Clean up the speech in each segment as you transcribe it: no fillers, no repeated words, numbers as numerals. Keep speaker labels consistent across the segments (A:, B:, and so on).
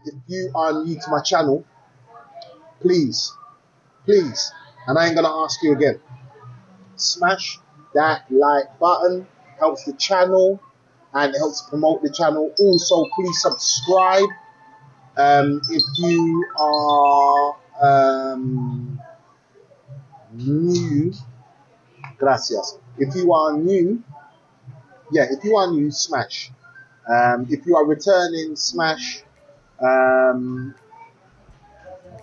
A: if you are new to my channel, please, and I ain't gonna ask you again, smash that like button. Helps the channel and helps promote the channel. Also, please subscribe if you are new. Gracias. If you are new, if you are new, smash. If you are returning, smash.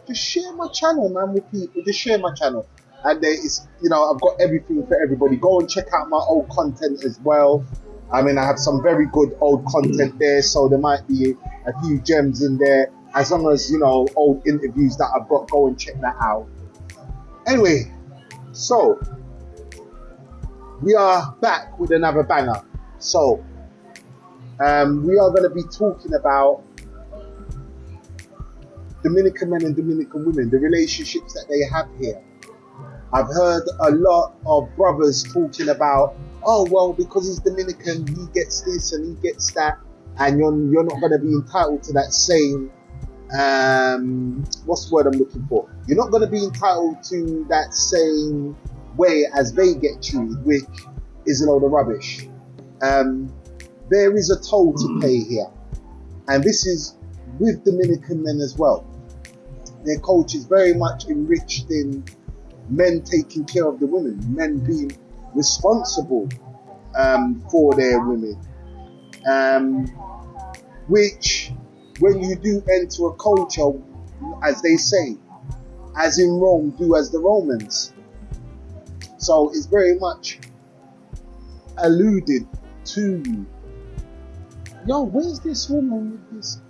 A: Just share my channel, man, with people. Just share my channel. And there is, I've got everything for everybody. Go and check out my old content as well. I mean, I have some very good old content there, so there might be a few gems in there. As long as, old interviews that I've got, go and check that out. Anyway, so we are back with another banger. So we are going to be talking about Dominican men and Dominican women, the relationships that they have here. I've heard a lot of brothers talking about, oh, well, because he's Dominican, he gets this and he gets that, and you're not going to be entitled to that same, what's the word I'm looking for? You're not going to be entitled to that same way as they get treated, which is a load of rubbish. There is a toll to pay here, and this is with Dominican men as well. Their culture is very much enriched in men taking care of the women, men being responsible for their women, which when you do enter a culture, as they say, as in Rome, do as the Romans. So it's very much alluded to. Yo, where's this woman with this?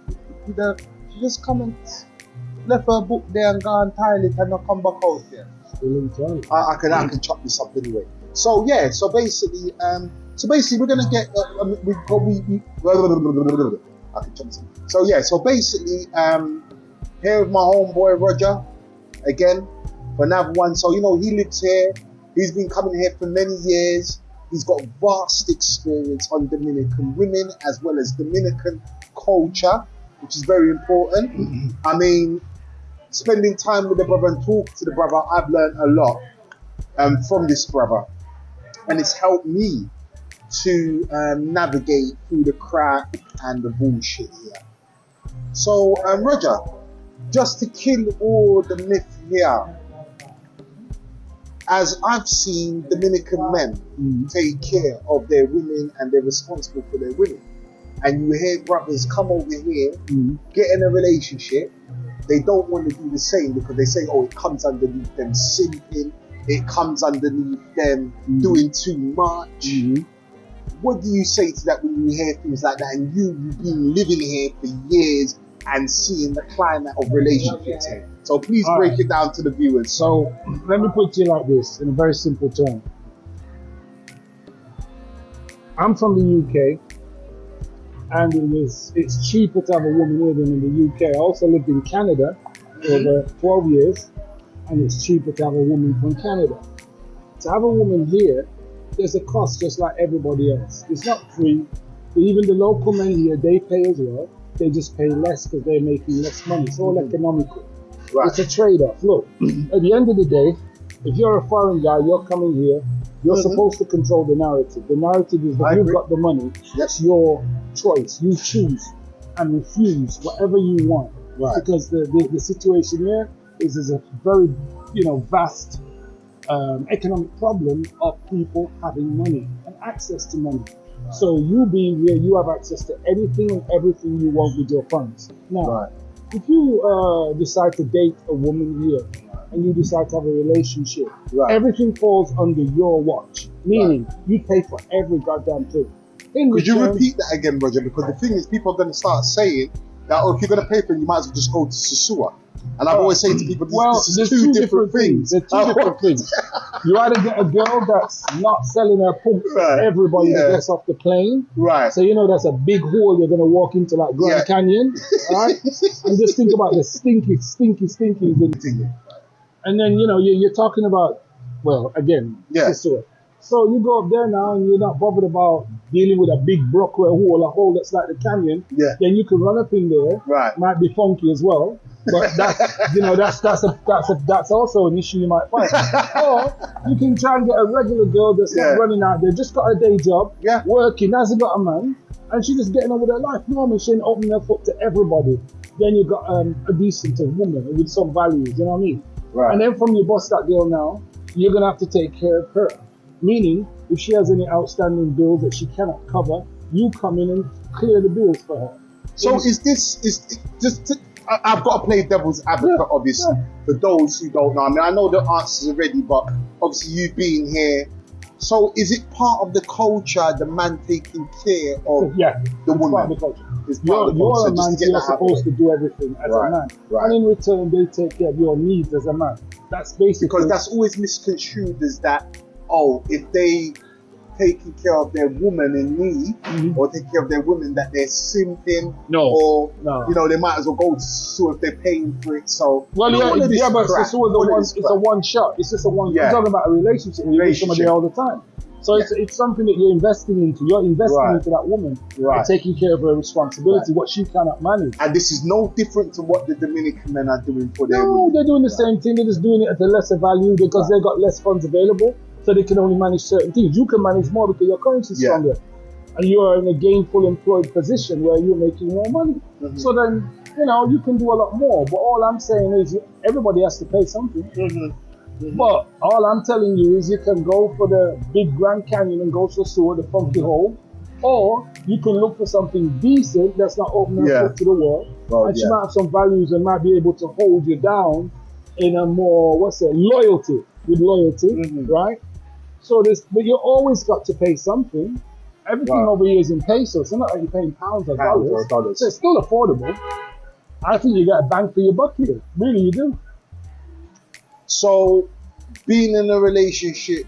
A: She just come and left her book there and go and tile it and not come back out there. I can chop this up anyway. So yeah, so basically we're gonna get I can chop this up. So yeah, so basically here with my homeboy Roger again for another one. So he lives here. He's been coming here for many years. He's got vast experience on Dominican women as well as Dominican culture, which is very important. I mean, spending time with the brother and talking to the brother, I've learned a lot from this brother, and it's helped me to navigate through the crap and the bullshit here. So, Roger, just to kill all the myth here, as I've seen Dominican men take care of their women and they're responsible for their women, and you hear brothers come over here, get in a relationship, they don't want to do the same because they say, oh, it comes underneath them simping, it comes underneath them doing too much. What do you say to that when you hear things like that, and you've been living here for years and seeing the climate of relationships here? So please break it down to the viewers.
B: So let me put it like this in a very simple term. I'm from the UK, and it's cheaper to have a woman here than in the UK. I also lived in Canada over 12 years, and it's cheaper to have a woman from Canada. To have a woman here, there's a cost just like everybody else. It's not free. Even the local men here, they pay as well. They just pay less because they're making less money. It's all economical. Right. It's a trade-off. Look, at the end of the day, if you're a foreign guy, you're coming here, you're supposed to control the narrative. The narrative is that you've got the money. That's your choice. You choose and refuse whatever you want. Right. Because the situation here is a very, vast economic problem of people having money and access to money. So you being here, you have access to anything and everything you want with your funds. Now, if you decide to date a woman here and you decide to have a relationship, everything falls under your watch, meaning you pay for every goddamn thing.
A: Could you repeat that again, Roger? Because the thing is, people are going to start saying that, oh, if you're going to pay for it, you might as well just go to Susua. And I've always said to people, this is two different things.
B: There's two different things. You either get a girl that's not selling her pump to everybody that gets off the plane. Right. So that's a big hole you're going to walk into like Grand Canyon. Right? And just think about the stinky thing. And then, you're talking about, well, again, Susua. So you go up there now and you're not bothered about dealing with a big Brockway hole, a hole that's like the canyon.
A: Yeah.
B: Then you can run up in there.
A: Right.
B: Might be funky as well. But that's, you know, that's also an issue you might find. Or you can try and get a regular girl that's not running out there, just got a day job, working, hasn't got a man, and she's just getting on with her life. Normally she ain't opening her foot to everybody. Then you got a decent woman with some values, you know what I mean?
A: Right.
B: And then from you bust that girl now, you're gonna have to take care of her. Meaning, if she has any outstanding bills that she cannot cover, you come in and clear the bills for her.
A: So I've got to play devil's advocate, obviously, for those who don't know. I mean, I know the answers already, but obviously you being here. So is it part of the culture, the man taking care of the woman?
B: Part of the culture. You're a man, so you're supposed to do everything as a man. Right. And in return, they take care of your needs as a man. That's basically...
A: Because that's always misconstrued as that, if they taking care of their woman in need, or taking care of their women, that they're simping, you know, they might as well go to sue if they're paying for it. So
B: but it's a one shot. It's just a one. You're talking about a relationship with somebody all the time. So it's something that you're investing into. You're investing into that woman, and taking care of her responsibility, what she cannot manage.
A: And this is no different to what the Dominican men are doing for their women.
B: No, they're doing the same thing. They're just doing it at a lesser value because they've got less funds available. So they can only manage certain things. You can manage more because your currency is stronger. And you are in a gainful employed position where you're making more money. So then, you know, you can do a lot more. But all I'm saying is everybody has to pay something. But all I'm telling you is you can go for the big Grand Canyon and go to the sewer, the funky hole. Or you can look for something decent that's not opening up to the world. And she might have some values and might be able to hold you down in a more, loyalty. With loyalty, right? So but you always got to pay something. Everything over here is in pesos. It's not like you're paying pounds or dollars. So it's still affordable. I think you got a bang for your buck here. Really, you do.
A: So, being in a relationship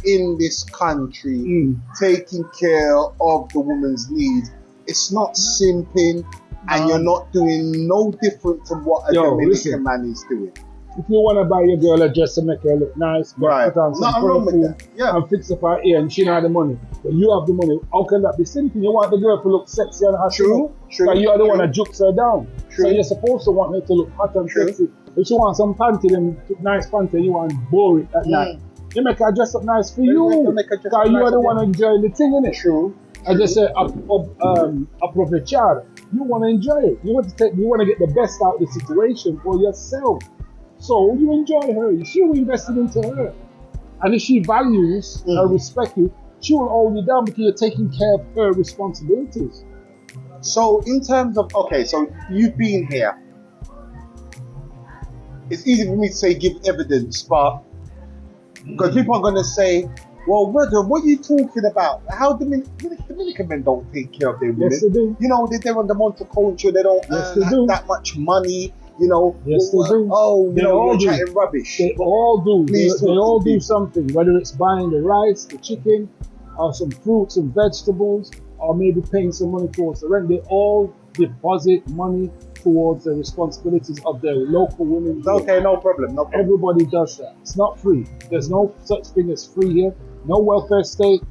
A: in this country, taking care of the woman's needs, it's not simping, and you're not doing no different to what a Dominican man is doing.
B: If you want to buy your girl a dress to make her look nice, put on some perfume and fix up her ear, and she don't have the money, but you have the money, how can that be simple? You want the girl to look sexy and hot, but you are the one that jukes her down. So you're supposed to want her to look hot and sexy. If she wants some panty, then nice panty, you want to bore it at night. You make her dress up nice for you, because you are the one enjoying the thing, innit? I just say, aprovechar. You want to enjoy it. You want to get the best out of the situation for yourself. So you enjoy her. She will invest into her. And if she values or respects you, she will hold you down because you're taking care of her responsibilities.
A: So in terms of, so you've been here. It's easy for me to say give evidence, but because people are going to say, well, brother, what are you talking about? How Dominican men don't take care of their women?
B: Yes, they do.
A: You know, they're on the monoculture, they don't earn that much money. You know,
B: yes, they do.
A: You're chatting rubbish.
B: They all do. They all do something, whether it's buying the rice, the chicken, or some fruits and vegetables, or maybe paying some money towards the rent. They all deposit money towards the responsibilities of their local women.
A: Okay, no problem.
B: Everybody does that. It's not free. There's no such thing as free here. No welfare state.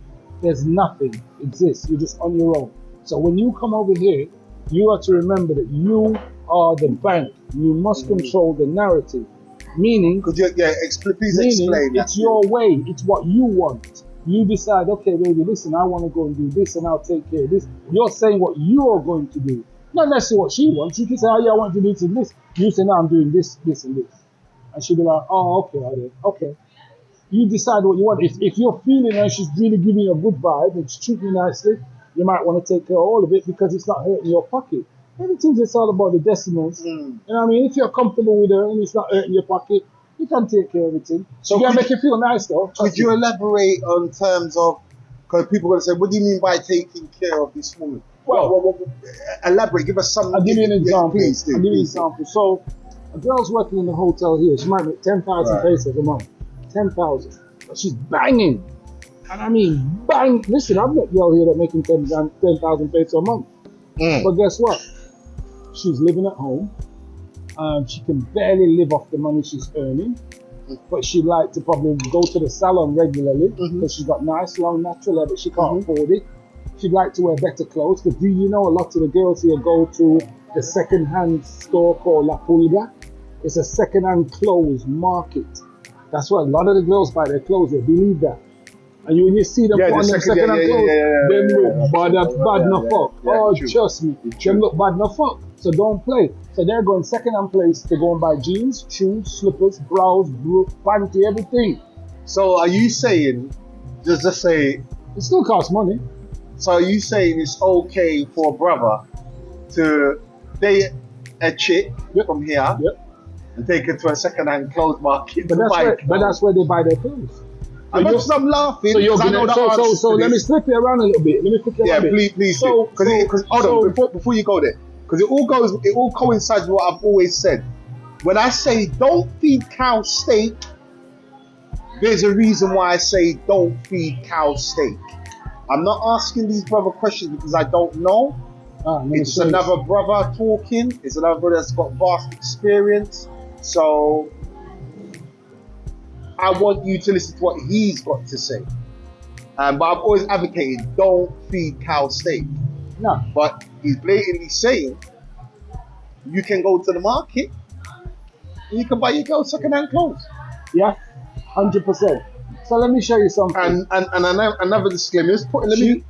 B: There's nothing exists. You're just on your own. So when you come over here, you have to remember that you are the bank. You must control the narrative. Meaning,
A: please explain.
B: It's your way. It's what you want. You decide, okay, baby, listen, I want to go and do this, and I'll take care of this. You're saying what you are going to do, not necessarily what she wants. You can say, oh yeah, I want to do this and this. You say, no, I'm doing this, this, and this, and she'll be like, oh, okay. You decide what you want. If you're feeling her, she's really giving you a good vibe and she's treating you nicely, you might want to take care of all of it because it's not hurting your pocket. Everything's just all about the decimals. You know what I mean? If you're comfortable with her and it's not hurting your pocket, you can take care of everything. So you can make you feel nice though.
A: Could you elaborate on terms of, because people are going to say, what do you mean by taking care of this woman? Well, elaborate, give us some.
B: I'll give you an example.
A: Please do.
B: I'll give you an example. So a girl's working in the hotel here. She might make 10,000 pesos a month. 10,000. But she's banging. And I mean, bang. Listen, I've got a girl here that making 10,000 pesos a month. But guess what? She's living at home. She can barely live off the money she's earning. but she'd like to probably go to the salon regularly because she's got nice, long, natural hair, but she can't afford it. She'd like to wear better clothes because do you know a lot of the girls here go to the second-hand store called La Pulga? It's a second-hand clothes market. That's where a lot of the girls buy their clothes. They believe that. And when you see them put on their second-hand clothes, them look bad enough fuck. Oh, trust me, them look bad enough fuck. So don't play. So they're going second-hand place to go and buy jeans, shoes, slippers, blouse, panty, everything.
A: So are you saying, just say,
B: it still costs money.
A: So are you saying it's okay for a brother to date a chick from here and take her to a second-hand clothes market?
B: But that's where they buy their clothes.
A: I'm laughing.
B: So let me flip it around a little bit. Please.
A: Because hold on, before you go there, because it all coincides with what I've always said. When I say don't feed cow steak, there's a reason why I say don't feed cow steak. I'm not asking these brother questions because I don't know. It's another brother talking. It's another brother that's got vast experience. So I want you to listen to what he's got to say. But I've always advocated don't feed cow steak.
B: No.
A: But he's blatantly saying you can go to the market and you can buy your girl second-hand clothes.
B: Yeah, 100%. So let me show you something.
A: And another disclaimer.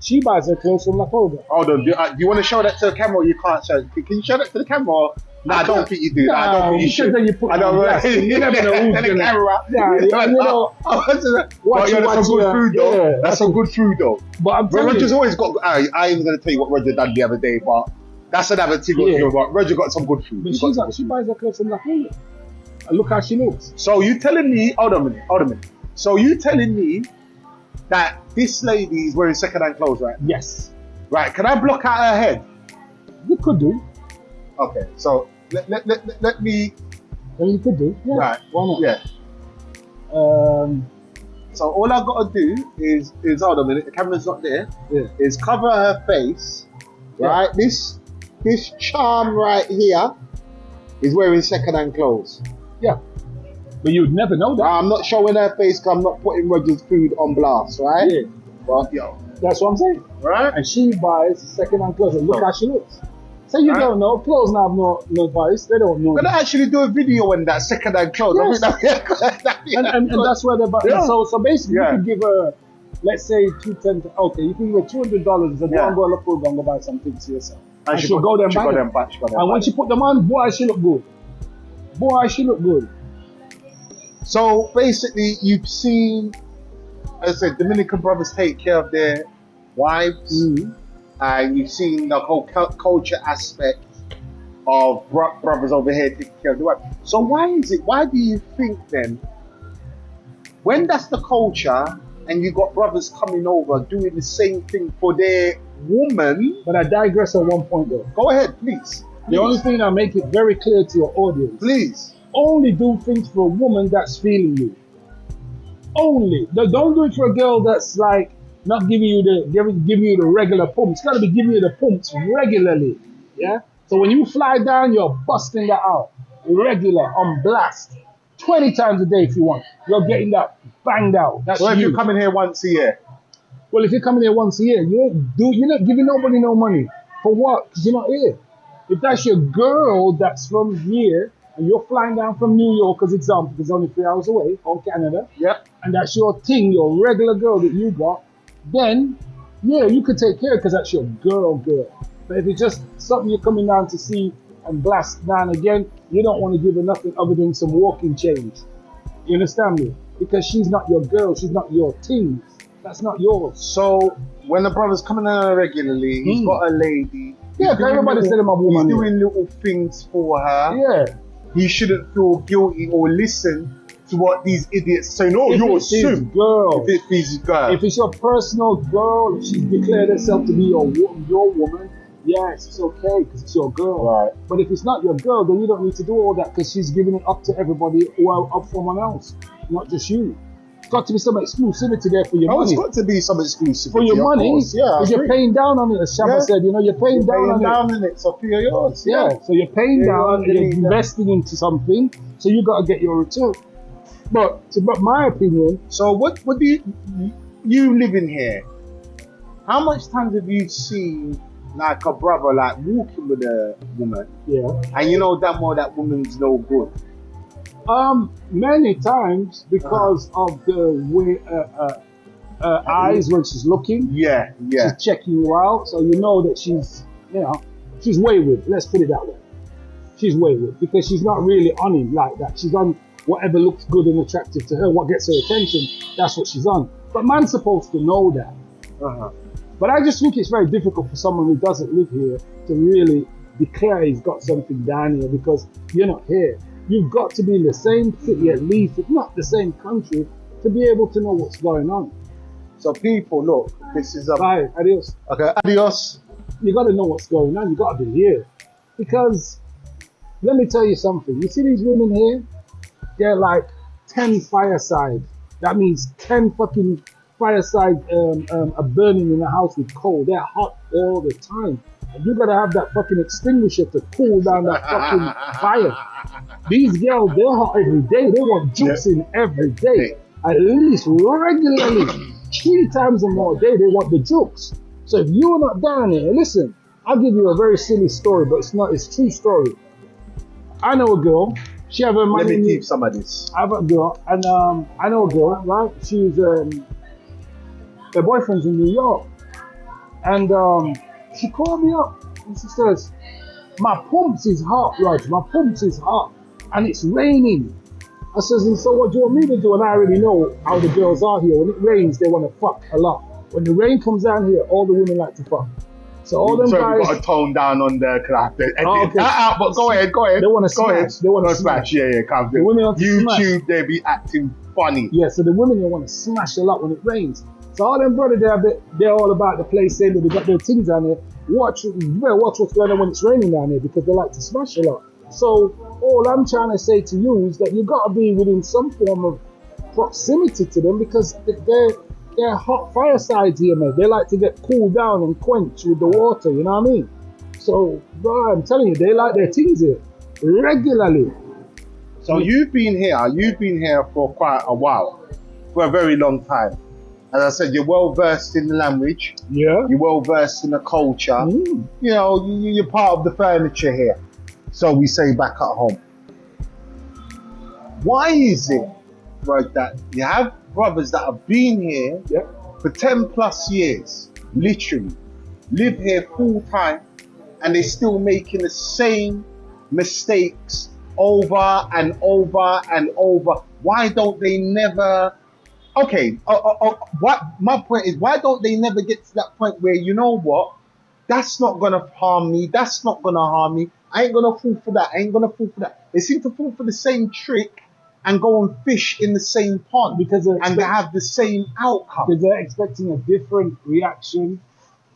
B: She buys her clothes from La Pulga.
A: Hold on. Do you want to show that to the camera or you can't show it? Can you show that to the camera? Or? No, I don't think you do. I don't think you should.
B: Then you put I don't know. You never know who's
A: the camera. That's some good food though. Yeah, that's some good food though.
B: But I'm telling
A: Roger's always got. I ain't going to tell you what Roger done the other day, but that's another thing. But Roger got some good food.
B: But she buys her clothes from La Pulga. And look how she looks.
A: So you telling me? Hold on a minute. So you telling me that this lady is wearing second-hand clothes, right?
B: Yes.
A: Right. Can I block out her head?
B: You could do.
A: Okay. So let me.
B: Well, you could do. Yeah.
A: Right.
B: Why not?
A: Yeah. So all I gotta do is hold on a minute. The camera's not there.
B: Yeah.
A: Is cover her face. Right. This charm right here is wearing second-hand clothes.
B: Yeah. But you'd never know that.
A: I'm not showing her face because I'm not putting Roger's food on blast, right?
B: Yeah.
A: But
B: that's what I'm saying.
A: Right.
B: And she buys second-hand clothes and look how she looks. So you don't know. Clothes now have no price. They don't know.
A: Can I actually do a video on that second-hand clothes?
B: Yes. And that's where they're buying. Yeah. So basically you could give her, let's say $210. Okay, you can give her $200 and go and go to La Pulga and go buy some things to yourself. And she'll go there and buy them. And when she put them on, boy, she look good.
A: So basically, you've seen, as I said, Dominican brothers take care of their wives, and you've seen the whole culture aspect of brothers over here taking care of their wives. So why do you think then, when that's the culture, and you got brothers coming over doing the same thing for their woman?
B: But I digress on one point though.
A: Go ahead, please.
B: The only thing I make it very clear to your audience.
A: Please.
B: Only do things for a woman that's feeling you. Only. Don't do it for a girl that's like not giving you the regular pumps. It's got to be giving you the pumps regularly. Yeah. So when you fly down, you're busting that out regular on blast 20 times a day if you want. You're getting that banged out. That's
A: if you're coming here once a year.
B: Well, if you're coming here once a year, you're not giving nobody no money for what? Because you're not here. If that's your girl that's from here. And you're flying down from New York, as example, because it's only 3 hours away from Canada.
A: Yep.
B: And that's your thing, your regular girl that you got. Then, yeah, you could take care of because that's your girl. But if it's just something you're coming down to see and blast down again, you don't want to give her nothing other than some walking change. You understand me? Because she's not your girl. She's not your thing. That's not yours.
A: So when the brother's coming down regularly, he's got a lady.
B: Yeah, everybody said I'm a woman.
A: He's doing little things for her.
B: Yeah.
A: He shouldn't feel guilty or listen to what these idiots say. No, you're a simp.
B: Girl.
A: If it's his girl.
B: If it's your personal girl, if she's declared herself to be your woman, yes, it's okay because it's your girl.
A: Right.
B: But if it's not your girl, then you don't need to do all that because she's giving it up to everybody or up for someone else, not just you. It's got to be some exclusivity there for your money.
A: It's got to be some exclusivity
B: for your money. Because you're paying down on it, as Shabba said. You're paying down on it.
A: So for yours.
B: Yeah. So you're paying down and you're investing into something. So you got to get your return. But my opinion.
A: So what do you living here? How much times have you seen like a brother like walking with a woman?
B: Yeah.
A: And you know damn well that woman's no good.
B: Many times because of the way eyes when she's looking.
A: Yeah.
B: She's checking you out, so you know that she's wayward. Let's put it that way. She's wayward because she's not really on him like that. She's on whatever looks good and attractive to her, what gets her attention. That's what she's on. But man's supposed to know that. But I just think it's very difficult for someone who doesn't live here to really declare he's got something down here because you're not here. You've got to be in the same city at least, if not the same country, to be able to know what's going on.
A: So people, look, this is a...
B: Bye, adios.
A: Okay, adios.
B: You got to know what's going on. You got to be here. Because, let me tell you something. You see these women here? They're like 10 fireside. That means 10 fucking fireside are burning in the house with coal. They're hot all the time. And you got to have that fucking extinguisher to cool down that fucking fire. These girls, they're hot every day. They want juice in every day. At least regularly. 3 times or more a day, they want the jokes. So if you're not down here, listen, I'll give you a very silly story, but it's a true story. I know a girl, she have her money.
A: Let me keep some of this.
B: I have a girl, and I know a girl, right? She's, her boyfriend's in New York. And she called me up, and she says, my pumps is hot, Raj, my pumps is hot, and it's raining. I says, and so what do you want me to do? And I already know how the girls are here. When it rains, they want to fuck a lot. When the rain comes down here, all the women like to fuck. So all them guys...
A: We've got to tone down on the clap.
B: Okay.
A: But go ahead.
B: They want to smash. They want to
A: smash. Yeah, come
B: the women want to
A: YouTube,
B: smash.
A: they be acting funny.
B: Yeah, so the women, they want to smash a lot when it rains. So all them brothers, they're all about the place saying that they got their things down there. You better watch what's going on when it's raining down there because they like to smash a lot. So all I'm trying to say to you is that you got to be within some form of proximity to them because they're hot firesides here, mate. They like to get cooled down and quenched with the water, you know what I mean? So, bro, I'm telling you, they like their things here regularly.
A: So you've been here for quite a while, for a very long time. As I said, you're well versed in the language.
B: Yeah.
A: You're well versed in the culture. You know, you're part of the furniture here. So we say back at home. Why is it, right, that you have brothers that have been here for 10 plus years, literally, live here full time, and they're still making the same mistakes over and over and over? Why don't they never... Okay, what my point is, why don't they never get to that point where, you know what, that's not going to harm me, that's not going to harm me, I ain't going to fall for that, I ain't going to fall for that. They seem to fall for the same trick and go and fish in the same pond because they have the same outcome.
B: Because they're expecting a different reaction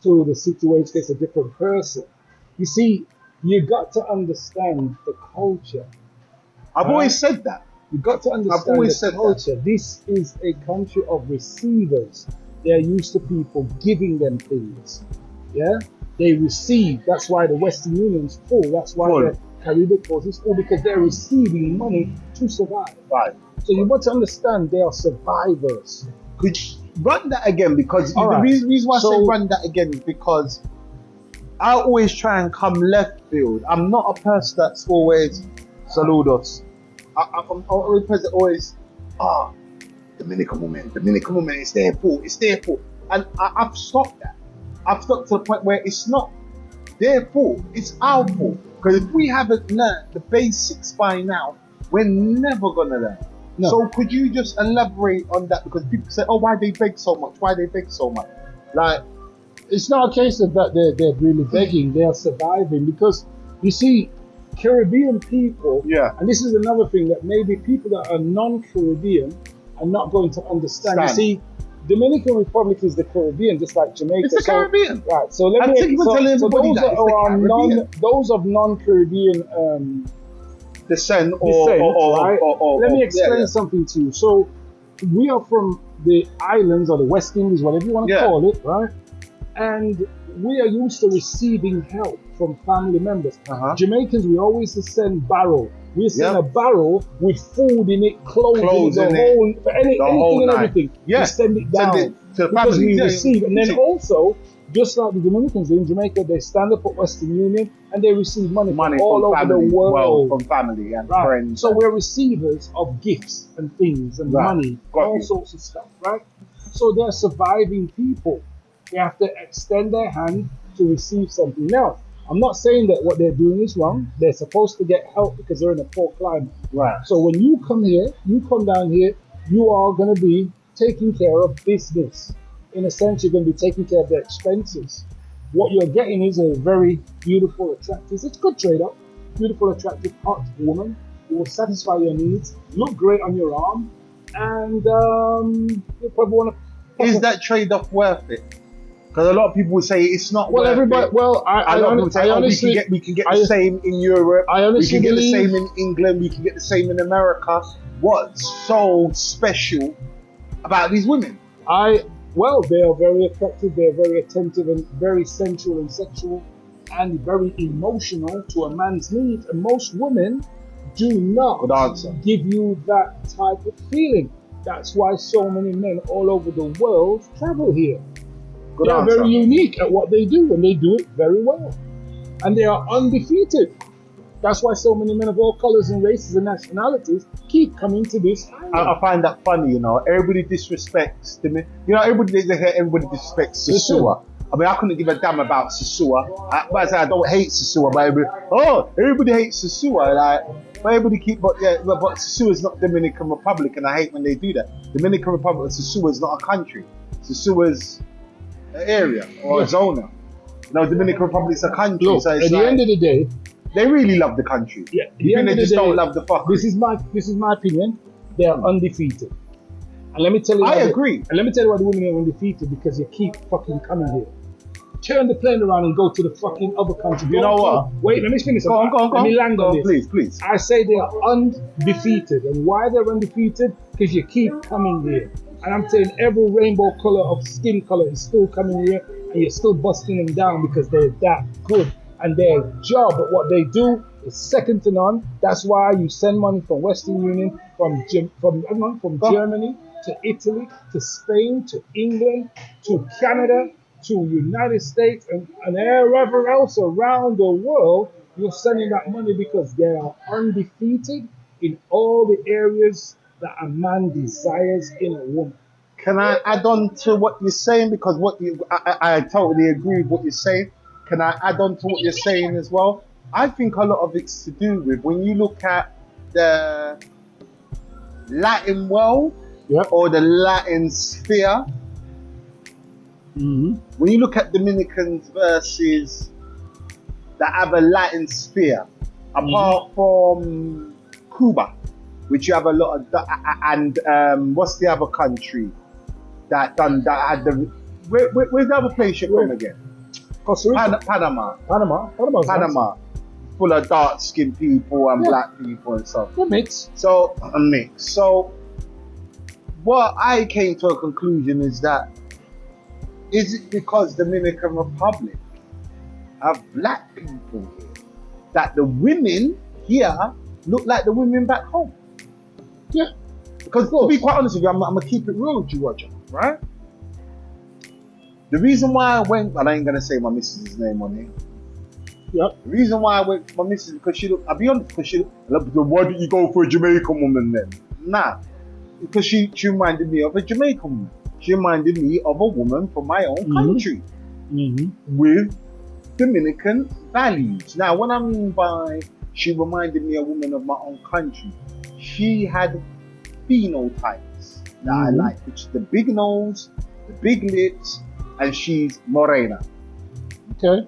B: to the situation. It's a different person. You see, you got to understand the culture.
A: I've always said that.
B: You got to understand the culture. This is a country of receivers. They're used to people giving them things. Yeah? They receive. That's why the Western Union's full. That's why the Caribbean Coast is full, because they're receiving money to survive.
A: Right.
B: So you want to understand they are survivors.
A: Could you run that again? Because the reason why I say run that again is because I always try and come left field. I'm not a person that's always saludos. I'm always a person that always, Dominican woman, it's their fault. And I've stopped that. I've stopped to the point where it's not their fault, it's our fault. Because if we haven't learned the basics by now, we're never gonna learn. No. So could you just elaborate on that? Because people say, oh, why they beg so much? Why they beg so much? Like,
B: it's not a case of that they're really begging, they're surviving. Because you see, Caribbean people, and this is another thing that maybe people that are non-Caribbean are not going to understand. You see, Dominican Republic is the Caribbean, just like Jamaica.
A: It's the Caribbean.
B: Right, so let me those of non-Caribbean
A: descent,
B: let me explain something to you. So we are from the islands or the West Indies, whatever you want to call it, right? And we are used to receiving help from family members. Jamaicans, we always send barrel We send a barrel with food in it, clothes in it, anything and everything.
A: Yeah.
B: We send it down
A: to the
B: because
A: family.
B: we receive. And then also, just like the Dominicans in Jamaica, they stand up at Western Union and they receive money from all over
A: family,
B: the world.
A: from family and
B: Right.
A: friends.
B: So we're receivers of gifts and things and money, all sorts of stuff, right? So they're surviving people. They have to extend their hand to receive something. Now, I'm not saying that what they're doing is wrong. They're supposed to get help because they're in a poor climate.
A: Right.
B: So when you come here, you come down here, you are going to be taking care of business. In a sense, you're going to be taking care of their expenses. What you're getting is a very beautiful, attractive, it's a good trade-off, beautiful, attractive, hot woman who will satisfy your needs, look great on your arm, and you probably want to...
A: Is that trade-off worth it? Because a lot of people would say it's not worth
B: everybody,
A: it.
B: Well, I honestly,
A: we can get the same in Europe, we can get the
B: believe,
A: same in England, we can get the same in America. What's so special about these women?
B: Well, they are very attractive, they're very attentive and very sensual and sexual and very emotional to a man's needs. And most women do not give you that type of feeling. That's why so many men all over the world travel here. They are very unique at what they do, and they do it very well. And they are undefeated. That's why so many men of all colors and races and nationalities keep coming to this island.
A: I find that funny, you know. Everybody disrespects the men. You know, everybody disrespects Sisua. I mean, I couldn't give a damn about Sisua. But I say I don't hate Sisua, but everybody hates Sisua. But Sisua is not Dominican Republic, and I hate when they do that. Dominican Republic, Sisua is not a country. Sisua is an area or a zona. You know, Dominican Republic is a country.
B: Look,
A: so it's
B: at the end of the day,
A: they really love the country.
B: Yeah,
A: You think they just don't love the fuckery?
B: This is my opinion. They are undefeated. And let me tell you.
A: I agree.
B: And let me tell you why the women are undefeated, because you keep fucking coming here. Turn the plane around and go to the fucking other country.
A: You know what?
B: Wait, let me finish.
A: Go on.
B: Let me land on this.
A: Please.
B: I say they are undefeated. And why they're undefeated? Because you keep coming here. And I'm saying every rainbow color of skin color is still coming here, and you're still busting them down because they're that good. And their job at what they do is second to none. That's why you send money from Western Union, from Germany to Italy to Spain to England to Canada to United States and wherever else around the world. You're sending that money because they are undefeated in all the areas that a man desires in a woman.
A: Can I add on to what you're saying? Because I totally agree with what you're saying. Can I add on to what you're saying as well? I think a lot of it's to do with when you look at the Latin world or the Latin sphere.
B: Mm-hmm.
A: When you look at Dominicans versus the other Latin sphere, apart from Cuba, which you have a lot of, and what's the other country that had the? Where's the other place you're from again?
B: Costa Rica.
A: Panama.
B: Nice.
A: Full of dark-skinned people and black people and stuff.
B: A mix.
A: So a mix. So what I came to a conclusion is that, is it because Dominican Republic have black people here that the women here look like the women back home?
B: Yeah.
A: Because to be quite honest with you, I'm gonna keep it real with you, Roger, right? The reason why I went, and I ain't gonna say my missus' name on here.
B: Yep.
A: The reason why I went for my missus because she looked, I'll be honest, because she looked, why didn't you go for a Jamaican woman then? Nah. Because she reminded me of a Jamaican woman. She reminded me of a woman from my own country with Dominican values. Now, what I mean by she reminded me of a woman of my own country, she had phenotypes that I like, which is the big nose, the big lips, and she's morena.
B: Okay.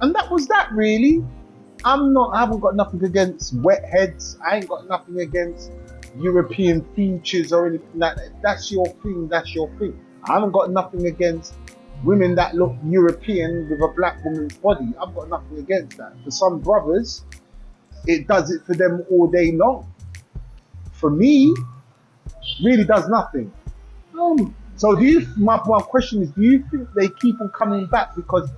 A: And that was that really. I haven't got nothing against wet heads. I ain't got nothing against European features or anything like that. That's your thing. I haven't got nothing against women that look European with a black woman's body. I've got nothing against that. For some brothers, it does it for them all day long. For me, really does nothing. So my question is, do you think they keep on coming back because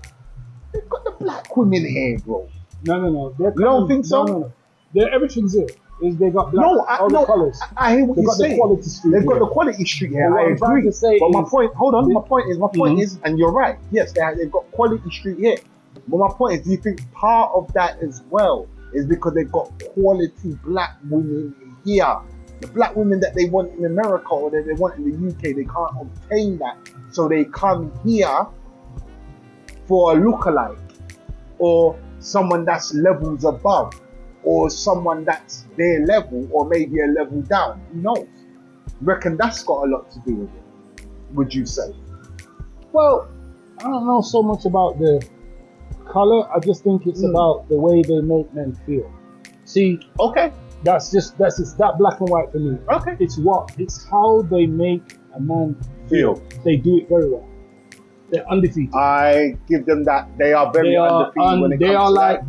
A: they've got the black women here, bro?
B: No.
A: You don't think so?
B: No. Everything's here. They got black, all the colours.
A: I hear what you're saying.
B: They've got the quality street.
A: They've got the quality street here. I agree. But my point, hold on. My point is, and you're right. Yes, they've got quality street here. But my point is, do you think part of that as well is because they've got quality black women here? The black women that they want in America or that they want in the UK, they can't obtain that. So they come here for a lookalike or someone that's levels above or someone that's their level or maybe a level down. Who knows? Reckon that's got a lot to do with it, would you say?
B: Well, I don't know so much about the color. I just think it's about the way they make men feel. See,
A: okay.
B: That's that black and white for me.
A: Okay.
B: It's how they make a man feel. They do it very well. They're undefeated.
A: I give them that. They are very undefeated when it comes to that.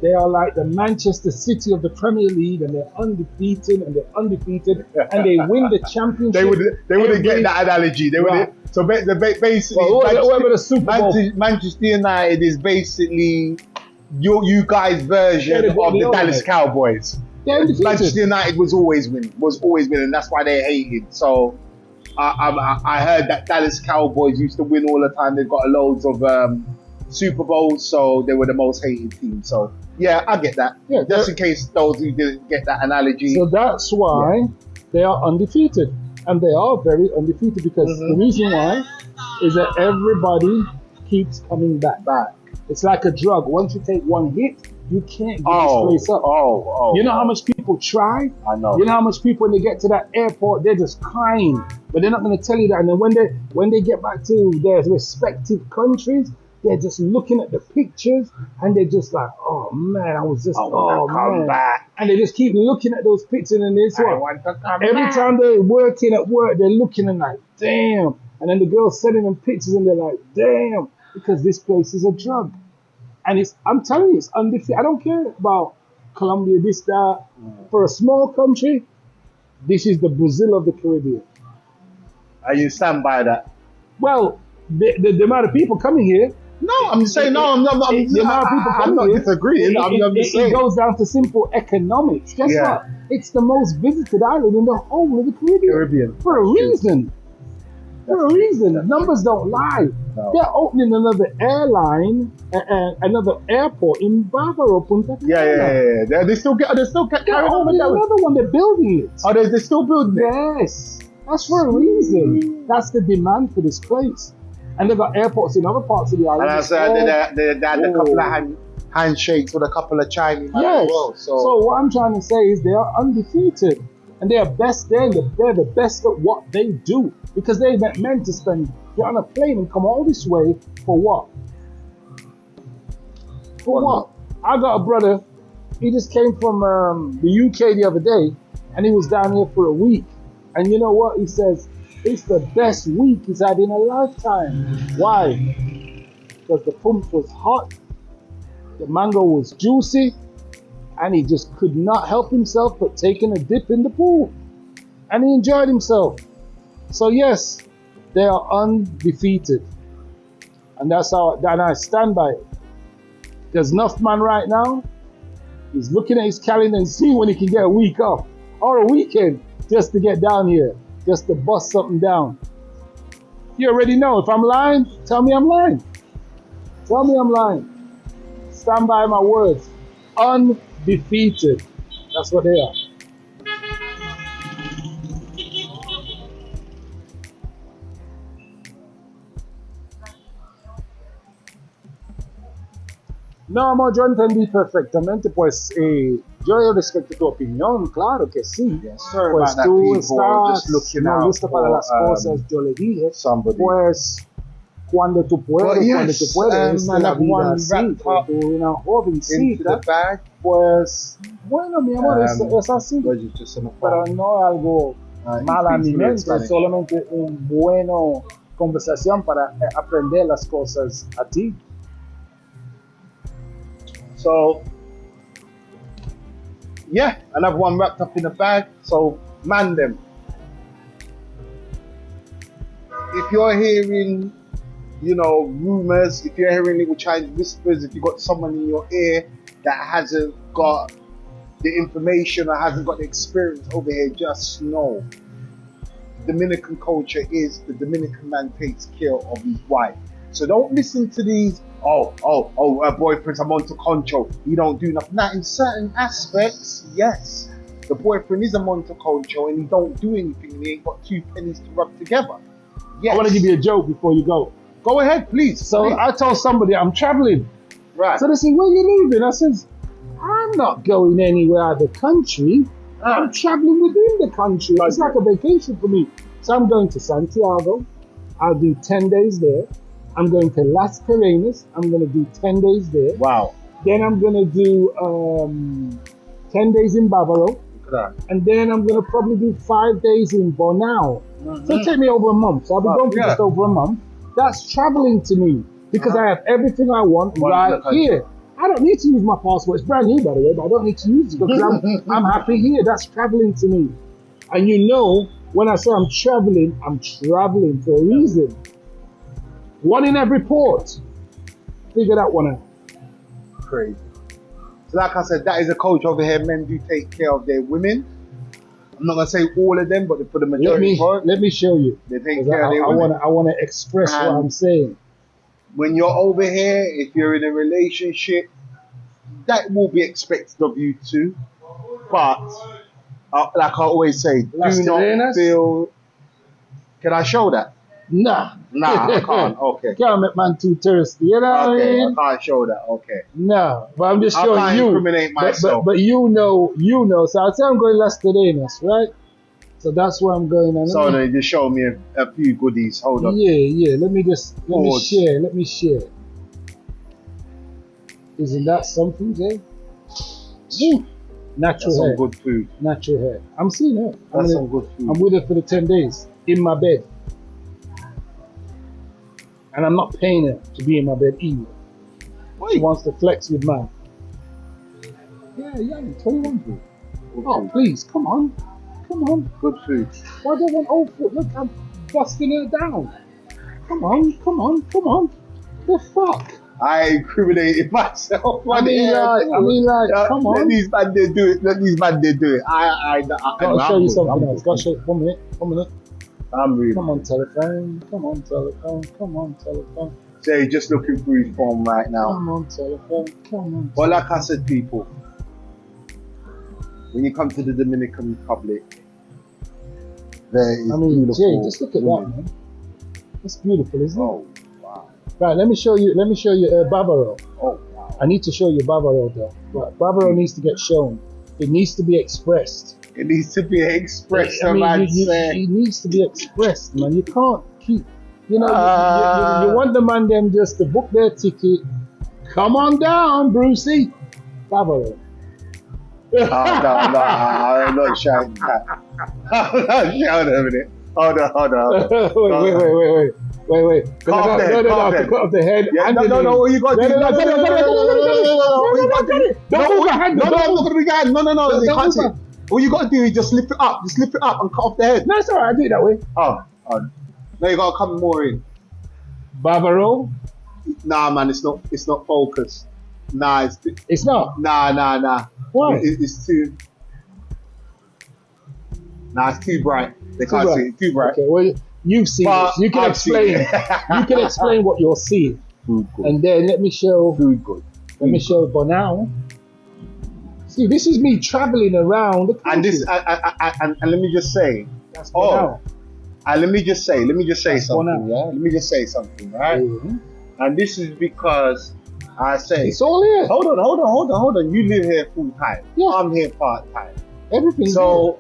B: They are like the Manchester City of the Premier League, and they're undefeated, and they win the championship.
A: They wouldn't get that analogy. They wouldn't. So basically, Manchester United is basically you guys' version of the Dallas Cowboys. Manchester United was always winning. That's why they're hated. So I heard that Dallas Cowboys used to win all the time. They've got loads of Super Bowls, so they were the most hated team. So yeah, I get that. Yeah, just in case those who didn't get that analogy.
B: So that's why they are undefeated, and they are very undefeated because the reason why is that everybody keeps coming back. It's like a drug. Once you take one hit, you can't get this place up. You know how much people try?
A: I know.
B: You know how much people, when they get to that airport, they're just crying, but they're not going to tell you that. And then when they get back to their respective countries, they're just looking at the pictures and they're just like, oh man, I was just,
A: come back.
B: And they just keep looking at those pictures and this one. Every time they're working at work, they're looking and like, damn. And then the girl's sending them pictures and they're like, damn, because this place is a drug. And I'm telling you, it's undefeated. I don't care about Colombia, this, that. For a small country, this is the Brazil of the Caribbean.
A: And you stand by that?
B: Well, the amount of people coming here.
A: No, I'm just saying, I'm not disagreeing.
B: It goes down to simple economics. Guess what? It's the most visited island in the whole of the Caribbean. For a reason. For a reason. The numbers don't lie. No. They're opening another airline, another airport in Bávaro, Punta Cana.
A: Yeah. They still carrying on with that.
B: Another one, they're building it.
A: Oh, they're still building it?
B: Yes. That's for a reason. That's the demand for this place. And they've got airports in other parts of the island.
A: And I said they had a couple of handshakes with a couple of Chinese as well.
B: So what I'm trying to say is they are undefeated. And they are best there. They're the best at what they do. Because they meant to get on a plane and come all this way for what? For what? I got a brother. He just came from the UK the other day. And he was down here for a week. And you know what? He says, it's the best week he's had in a lifetime. Why? Because the punch was hot, the mango was juicy, and he just could not help himself but taking a dip in the pool. And he enjoyed himself. So yes, they are undefeated. And that's how I stand by it. There's Nuffman right now, he's looking at his calendar and seeing when he can get a week off or a weekend just to get down here. Just to bust something down. You already know. If I'm lying, tell me I'm lying. Tell me I'm lying. Stand by my words. Undefeated. That's what they are. No, amor, yo entendí perfectamente, pues yo respeto tu opinión, claro que sí.
A: Yes,
B: pues tú estás no listo para las cosas, yo le dije, pues cuando tú puedes, la vida así, tú una jovencita, pues bueno, mi amor, es así, pero no algo mal a mi mente, es solamente una buena conversación para aprender las cosas a ti.
A: So, yeah, another one wrapped up in a bag. So, man them. If you're hearing you know, rumors, if you're hearing little Chinese whispers, if you've got someone in your ear that hasn't got the information or hasn't got the experience over here, just know Dominican culture is the Dominican man takes care of his wife. So don't listen to these, boyfriends, I'm on to concho, he don't do nothing. Now, in certain aspects, yes, the boyfriend is a monte concho and he don't do anything and he ain't got two pennies to rub together. Yes.
B: I want to give you a joke before you go.
A: Go ahead, please.
B: So
A: please.
B: I told somebody I'm traveling.
A: Right.
B: So they say, where are you leaving? I says, I'm not going anywhere out of the country. I'm traveling within the country. It's like a vacation for me. So I'm going to Santiago. I'll do 10 days there. I'm going to Las Carenas. I'm going to do 10 days there.
A: Wow.
B: Then I'm going to do 10 days in Bávaro. And then I'm going to probably do 5 days in Bonao. So it'll take me over a month. So I'll be gone for just over a month. That's traveling to me because I have everything I want right here. I don't need to use my passport. It's brand new, by the way, but I don't need to use it because I'm happy here. That's traveling to me. And you know, when I say I'm traveling for a reason. One in every port. Figure that one out.
A: Crazy. So like I said, that is a culture over here. Men do take care of their women. I'm not gonna say all of them, but for the majority part,
B: let me show you.
A: They take care of their women.
B: I want to express what I'm saying.
A: When you're over here, if you're in a relationship, that will be expected of you too. But like I always say, do not feel. Can I show that?
B: Nah,
A: I can't. Okay.
B: Can't make man too thirsty. You know what I mean?
A: I can't show that. Okay.
B: No, but I'm just showing
A: I can't
B: you.
A: incriminate myself.
B: But you know. So I'll say I'm going Las Carenas, right? So that's where I'm going.
A: So they just show me a few goodies. Hold on.
B: Yeah. Let me share. Isn't that something, Jay? Natural hair.
A: Some good food.
B: Natural hair. I'm seeing her.
A: That's some good food.
B: I'm with her for the 10 days in my bed. And I'm not paying her to be in my bed either. She wants to flex with mine. Yeah, 21 food. Oh, please, come on.
A: Good food.
B: Why do I want old food? Look, I'm busting her down. Come on. The fuck?
A: I incriminated myself.
B: I mean, come on.
A: Let these man they do it. I
B: gotta show you something else. Gotta show you. 1 minute.
A: I'm reading.
B: Come on, telephone.
A: Jay just looking through his phone right now.
B: Come on, telephone.
A: But like I said, people, when you come to the Dominican Republic, there is beautiful.
B: Jay, just look at that, man. That's beautiful, isn't it?
A: Oh, wow.
B: Right, let me show you Bávaro.
A: Oh, wow.
B: I need to show you Bávaro though. But Bávaro needs to get shown. It needs to be expressed.
A: It needs to be expressed,
B: it needs to be expressed, man. You can't keep, you want the man them just to book their ticket. Come on down, Brucey. Bávaro.
A: I'm not shouting that. I'm not shouting a minute. Hold on. Wait.
B: Cut off the head.
A: Yeah, no, you got to do No, you can't see it. All you got to do is just lift it up and cut off the head.
B: No, it's alright, I do it that way.
A: Oh. No, you got to come more in.
B: Bávaro?
A: Nah, man, it's not focused. Nah,
B: it's not?
A: Nah.
B: Why?
A: It's too... Nah, it's too bright. They can't see it. Too bright.
B: Okay, well, you see this. You can explain. You can explain what you're seeing.
A: Food good.
B: And then let me show...
A: Food good.
B: Let me show Bonao. See, this is me traveling around the country.
A: And this, and let me just say,
B: that's Bonao.
A: Let me just say something.
B: Bonao.
A: Yeah, let me just say something, right?
B: Mm-hmm.
A: And this is because I say,
B: it's all here.
A: Hold on. You live here full time.
B: Yeah.
A: I'm here part time.
B: Everything.
A: So,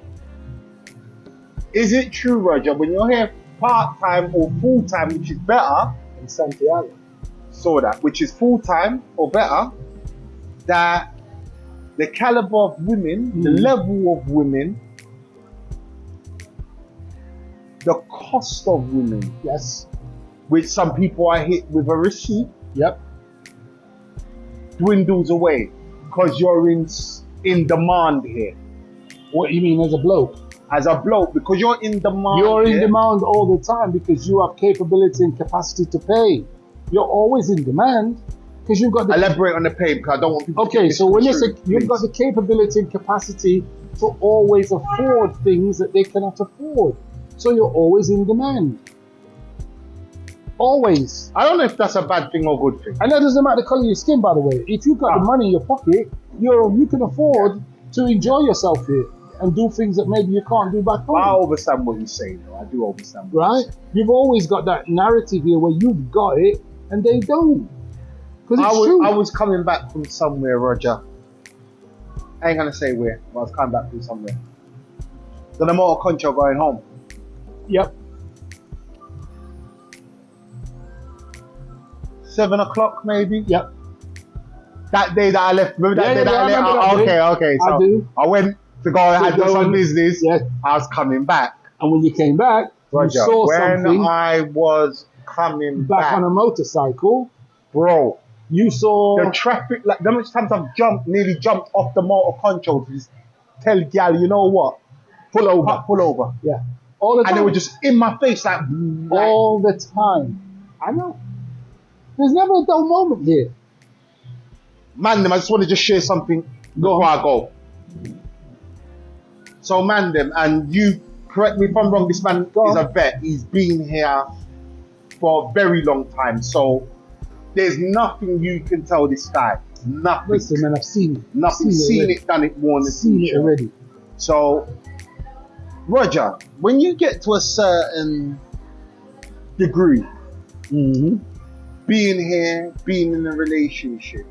A: is it true, Roger, when you're here part time or full time, which is better
B: in Santiago?
A: So that, which is full time or better, that the caliber of women, the level of women, the cost of women,
B: yes,
A: which some people are hit with a receipt,
B: yep,
A: dwindles away because you're in demand here.
B: What you mean as a bloke?
A: as a bloke, because you're in demand.
B: You're in demand all the time because you have capability and capacity to pay. You're always in demand because you've got the...
A: Elaborate on the pay, because I don't want people
B: Okay,
A: to
B: so when you say
A: misconstrue,
B: you've got the capability and capacity to always afford things that they cannot afford. So you're always in demand. Always.
A: I don't know if that's a bad thing or good thing.
B: And that doesn't matter the color of your skin, by the way. If you've got the money in your pocket, you can afford to enjoy yourself here and do things that maybe you can't do back home.
A: I understand what you're saying, though. I do understand.
B: Right? You've always got that narrative here where you've got it and they don't. Because it's true.
A: I was coming back from somewhere, Roger. I ain't gonna say where, but I was coming back from somewhere. Then I'm out of control going home.
B: Yep.
A: 7 o'clock maybe.
B: Yep.
A: That day that I left. Remember that day that I left? Okay. So
B: I do.
A: I went to go and do some business.
B: Yes.
A: I was coming back.
B: And when you came back,
A: Roger,
B: you saw
A: when
B: something.
A: I was coming
B: back on a motorcycle,
A: bro.
B: You saw
A: the traffic. Like how much times I've nearly jumped off the motor control to just tell gal, you know what?
B: Pull over.
A: Pull over.
B: Yeah. All the time.
A: And they were just in my face like
B: all the time. I know. There's never a dull moment here.
A: Man, them, I just want to just share something before I go. So, man, them, and you correct me if I'm wrong, this man is a vet. He's been here for a very long time. So, there's nothing you can tell this guy. Nothing.
B: Listen, man, I've seen it.
A: Nothing. Seen it, done it, worn it.
B: Seen it already.
A: So, Roger, when you get to a certain degree, being here, being in a relationship,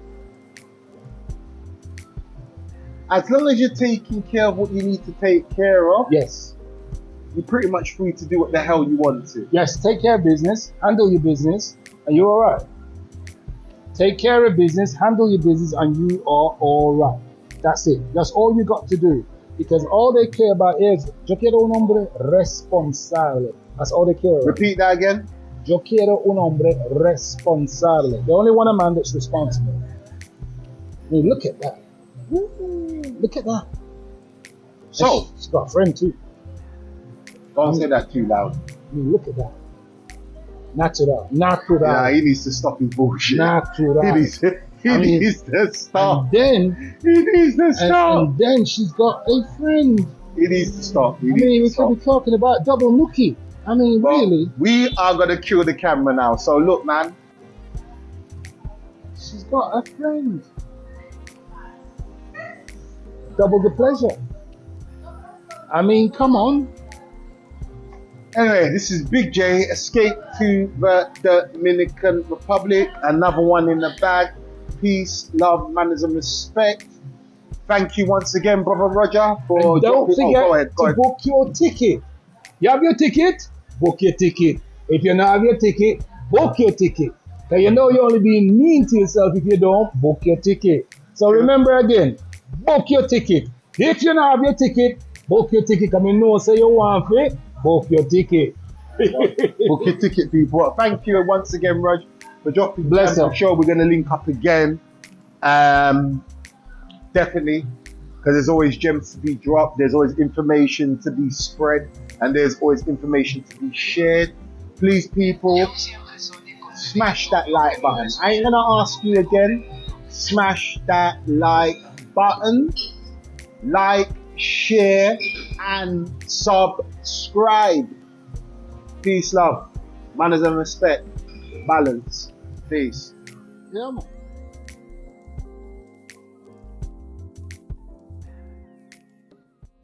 A: as long as you're taking care of what you need to take care of,
B: yes,
A: you're pretty much free to do what the hell you want to.
B: Yes, take care of business, handle your business, and you're all right. Take care of business, handle your business, and you are all right. That's it. That's all you got to do. Because all they care about is, yo quiero un hombre responsable. That's all they care about.
A: Repeat that again.
B: Yo quiero un hombre responsable. They only want a man that's responsible. I mean, look at that. Look at that.
A: So,
B: she's got a friend too.
A: Don't say that too loud.
B: I mean, look at that. Natural.
A: Yeah, he needs to stop his bullshit.
B: Natural.
A: He needs to stop.
B: And then
A: he needs to stop.
B: And then she's got a friend.
A: He needs to stop.
B: We could be talking about double nookie. I mean, well, really.
A: We are gonna kill the camera now. So look, man.
B: She's got a friend. Double the pleasure. I mean, come on.
A: Anyway, this is Big J, escape to the Dominican Republic. Another one in the bag. Peace, love, manners, and respect. Thank you once again, Brother Roger. For
B: and don't forget
A: to
B: book your ticket. You have your ticket? Book your ticket. If you don't have your ticket, book your ticket. Because you know you're only being mean to yourself if you don't book your ticket. So remember again, book your ticket. If you don't have your ticket, book your ticket. I mean, no, say you want it. Book your ticket.
A: Book your ticket, people. Thank you once again, Rog, for dropping.
B: Bless you.
A: I'm sure we're going to link up again. Definitely. Because there's always gems to be dropped. There's always information to be spread. And there's always information to be shared. Please, people, smash that like button. I ain't going to ask you again. Smash that like button. Like, share, and subscribe. Peace, love, manners and respect, balance. Peace.
B: Yeah, man.